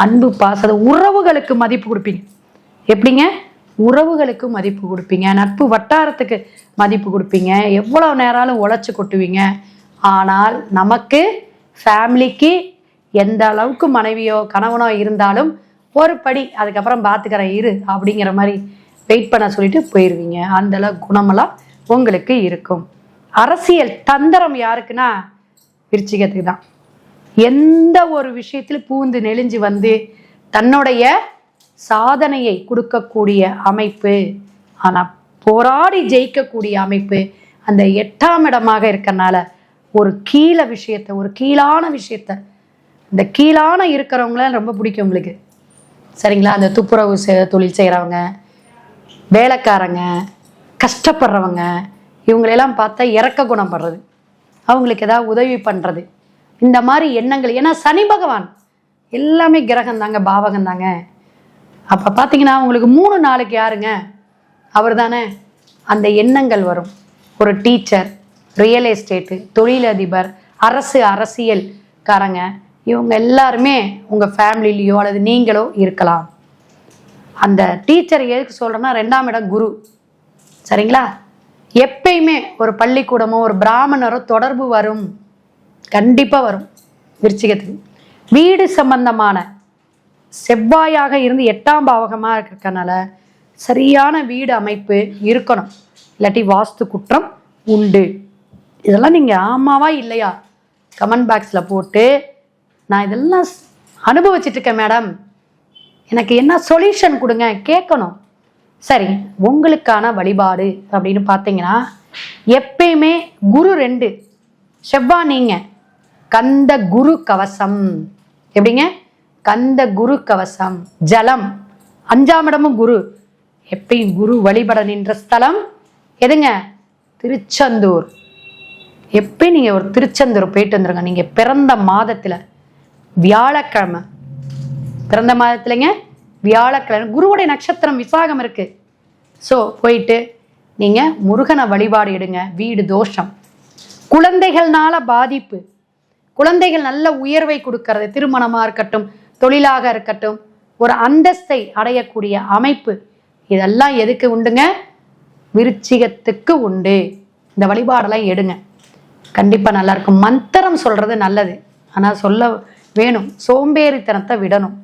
அன்பு பாசம், உறவுகளுக்கு மதிப்பு கொடுப்பீங்க. எப்படிங்க? உறவுகளுக்கு மதிப்பு கொடுப்பீங்க, நட்பு வட்டாரத்துக்கு மதிப்பு கொடுப்பீங்க, எவ்வளவு நேரம் உழைச்சி கொட்டுவீங்க. ஆனால் நமக்கு ஃபேமிலிக்கு எந்த அளவுக்கு மனைவியோ கணவனோ இருந்தாலும் ஒரு படி அதுக்கப்புறம் பார்த்துக்கிறேன் இரு அப்படிங்கிற மாதிரி வெயிட் பண்ண சொல்லிட்டு போயிடுவீங்க. அந்த அளவு குணமெல்லாம் உங்களுக்கு இருக்கும். அரசியல் தந்திரம் யாருக்குன்னா விருச்சிகத்துக்கு தான். எந்த ஒரு விஷயத்தில் பூந்து நெளிஞ்சு வந்து தன்னுடைய சாதனையை கொடுக்கக்கூடிய அமைப்பு, ஆனால் போராடி ஜெயிக்கக்கூடிய அமைப்பு அந்த 8ஆம் இடமாக இருக்கறனால ஒரு விஷயத்த, ஒரு கீழான விஷயத்த, இந்த கீழான இருக்கிறவங்கள ரொம்ப பிடிக்கும் உங்களுக்கு. சரிங்களா? அந்த துப்புரவு தொழில் செய்கிறவங்க, வேலைக்காரங்க, கஷ்டப்படுறவங்க, இவங்களெல்லாம் பார்த்தா இறக்க குணப்படுறது, அவங்களுக்கு ஏதாவது உதவி பண்ணுறது, இந்த மாதிரி எண்ணங்கள். ஏன்னா சனி பகவான் எல்லாமே கிரகம் தாங்க, பாவகம் தாங்க. அப்போ பார்த்தீங்கன்னா உங்களுக்கு 3 நாளுக்கு யாருங்க? அவர் தானே. அந்த எண்ணங்கள் வரும். ஒரு டீச்சர், ரியல் எஸ்டேட்டு, தொழிலதிபர், அரசியல்காரங்க, இவங்க எல்லாருமே உங்கள் ஃபேமிலிலேயோ அல்லது நீங்களோ இருக்கலாம். அந்த டீச்சர் எதுக்கு சொல்கிறேன்னா 2ஆம் இடம் குரு. சரிங்களா? எப்பயுமே ஒரு பள்ளிக்கூடமோ ஒரு பிராமணரோ தொடர்பு வரும், கண்டிப்பாக வரும் விருச்சிகத்துக்கு. வீடு சம்பந்தமான செவ்வாயாக இருந்து 8ஆம் பாவகமாக இருக்கிறதுனால சரியான வீடு அமைப்பு இருக்கணும், இல்லாட்டி வாஸ்து குற்றம் உண்டு. இதெல்லாம் நீங்கள் ஆமாவா இல்லையா கமெண்ட் பாக்ஸில் போட்டு, நான் இதெல்லாம் அனுபவிச்சுட்டு இருக்கேன் மேடம், எனக்கு என்ன சொல்யூஷன் கொடுங்க கேட்கணும். சரி, உங்களுக்கான வழிபாடு அப்படின்னு பார்த்தீங்கன்னா எப்பயுமே குரு 2, செவ்வாய் நீங்கள் கந்த குரு கவசம். எப்படிங்க? கந்த குரு கவசம், ஜலம். 5ஆம் இடமும் குரு. எப்பயும் குரு வழிபட நின்ற ஸ்தலம் எதுங்க? திருச்செந்தூர். எப்பயும் நீங்கள் ஒரு திருச்செந்தூர் போயிட்டு வந்துருங்க. நீங்கள் பிறந்த மாதத்தில் வியாழக்கிழமை, பிறந்த மாதத்துலங்க வியாழக்கிழமை, குருவுடைய நட்சத்திரம் விசாகம் இருக்கு. ஸோ போயிட்டு நீங்கள் முருகனை வழிபாடு எடுங்க. வீடு தோஷம், குழந்தைகள்னால பாதிப்பு, குழந்தைகள் நல்ல உயர்வை கொடுக்கறது, திருமணமாக இருக்கட்டும், தொழிலாக இருக்கட்டும், ஒரு அந்தஸ்தை அடையக்கூடிய அமைப்பு, இதெல்லாம் எதுக்கு உண்டுங்க? விருச்சிகத்துக்கு உண்டு. இந்த வழிபாடெல்லாம் எடுங்க, கண்டிப்பாக நல்லா இருக்கும். மந்திரம் சொல்றது நல்லது, ஆனால் சொல்ல வேணும், சோம்பேறித்தனத்தை விடணும்.